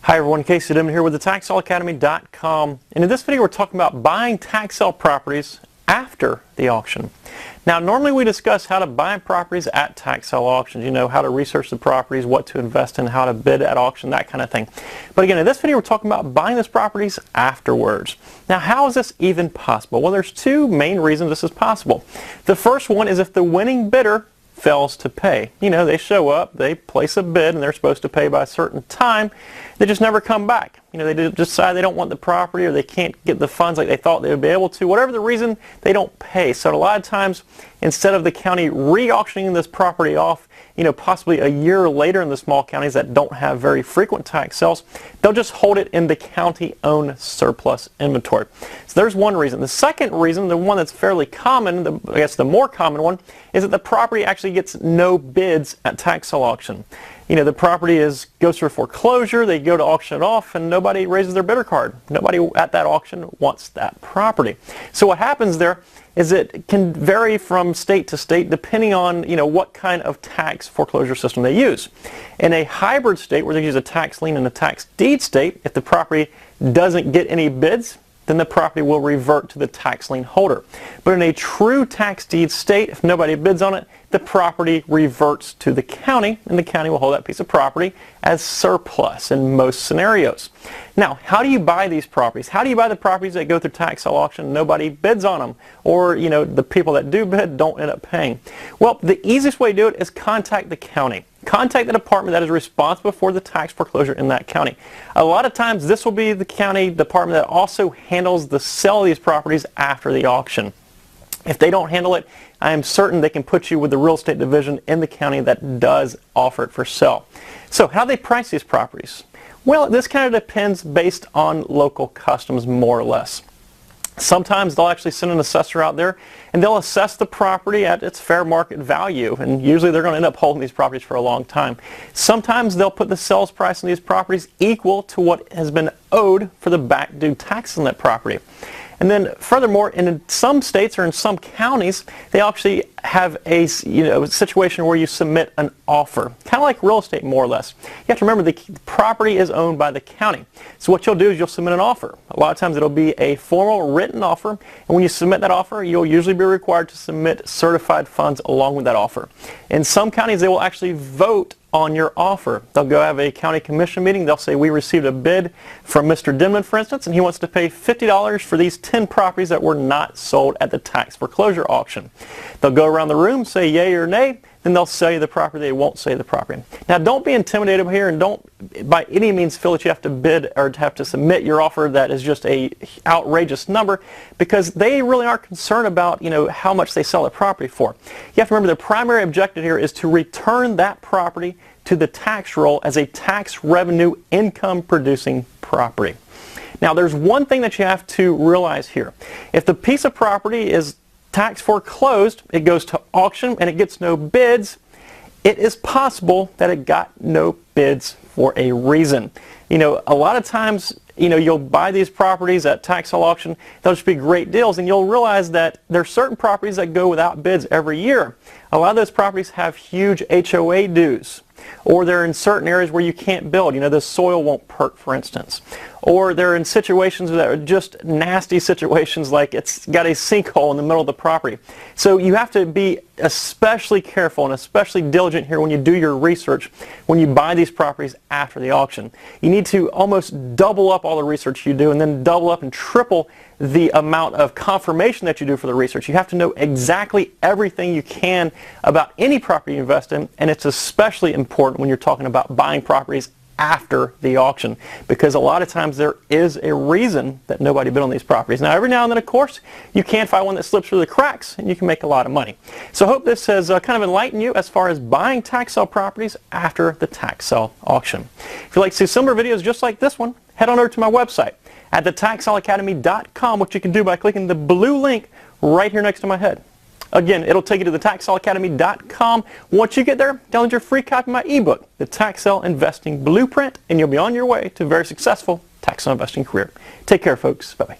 Hi everyone, Casey Dimon here with the TaxSaleAcademy.com, and in this video we're talking about buying tax sale properties after the auction. Now normally we discuss how to buy properties at tax sale auctions, how to research the properties, what to invest in, how to bid at auction, that kind of thing. But again, in this video we're talking about buying those properties afterwards. Now how is this even possible? Well, there's two main reasons this is possible. The first one is if the winning bidder fails to pay. They show up, they place a bid, and they're supposed to pay by a certain time. They just never come back. They decide they don't want the property, or they can't get the funds like they thought they would be able to. Whatever the reason, they don't pay. So a lot of times, instead of the county re-auctioning this property off, possibly a year later in the small counties that don't have very frequent tax sales, they'll just hold it in the county-owned surplus inventory. So there's one reason. The second reason, the one that's fairly common, I guess the more common one, is that the property actually gets no bids at tax sale auction. The property goes through foreclosure, they go to auction it off, and nobody raises their bidder card. Nobody at that auction wants that property. So what happens there is it can vary from state to state depending on what kind of tax foreclosure system they use. In a hybrid state where they use a tax lien and a tax deed state, if the property doesn't get any bids, then the property will revert to the tax lien holder. But in a true tax deed state, if nobody bids on it, the property reverts to the county, and the county will hold that piece of property as surplus in most scenarios. Now, how do you buy these properties? How do you buy the properties that go through tax sale auction and nobody bids on them? Or, the people that do bid don't end up paying? Well, the easiest way to do it is contact the county. Contact the department that is responsible for the tax foreclosure in that county. A lot of times this will be the county department that also handles the sale of these properties after the auction. If they don't handle it, I am certain they can put you with the real estate division in the county that does offer it for sale. So how do they price these properties? Well, this kind of depends based on local customs more or less. Sometimes they'll actually send an assessor out there and they'll assess the property at its fair market value, and usually they're going to end up holding these properties for a long time. Sometimes they'll put the sales price on these properties equal to what has been owed for the back due taxes on that property. And then furthermore, in some states or in some counties, they actually have a situation where you submit an offer, kind of like real estate more or less. You have to remember the property is owned by the county. So what you'll do is you'll submit an offer. A lot of times it'll be a formal written offer, and when you submit that offer, you'll usually be required to submit certified funds along with that offer. In some counties, they will actually vote on your offer. They'll go have a county commission meeting. They'll say, we received a bid from Mr. Denman, for instance, and he wants to pay $50 for these 10 properties that were not sold at the tax foreclosure auction. They'll go around the room, say yay or nay, then they'll sell you the property. They won't sell you the property. Now don't be intimidated here, and don't by any means feel that you have to bid or have to submit your offer that is just a outrageous number, because they really aren't concerned about how much they sell the property for. You have to remember the primary objective here is to return that property to the tax roll as a tax revenue income producing property. Now there's one thing that you have to realize here. If the piece of property is tax foreclosed, it goes to auction and it gets no bids, it is possible that it got no bids for a reason. A lot of times, you'll buy these properties at tax sale auction, they'll just be great deals, and you'll realize that there are certain properties that go without bids every year. A lot of those properties have huge HOA dues, or they're in certain areas where you can't build. The soil won't perk, for instance. Or they're in situations that are just nasty situations, like it's got a sinkhole in the middle of the property. So you have to be especially careful and especially diligent here when you do your research when you buy these properties after the auction. You need to almost double up all the research you do, and then double up and triple the amount of confirmation that you do for the research. You have to know exactly everything you can about any property you invest in, and it's especially important when you're talking about buying properties after the auction, because a lot of times there is a reason that nobody bid on these properties. Now every now and then, of course, you can find one that slips through the cracks and you can make a lot of money. So I hope this has kind of enlightened you as far as buying tax sale properties after the tax sale auction. If you'd like to see similar videos just like this one, head on over to my website at TheTaxSaleAcademy.com, which you can do by clicking the blue link right here next to my head. Again, it'll take you to the TaxSaleAcademy.com. Once you get there, download your free copy of my ebook, The Tax Sale Investing Blueprint, and you'll be on your way to a very successful tax sale investing career. Take care, folks. Bye-bye.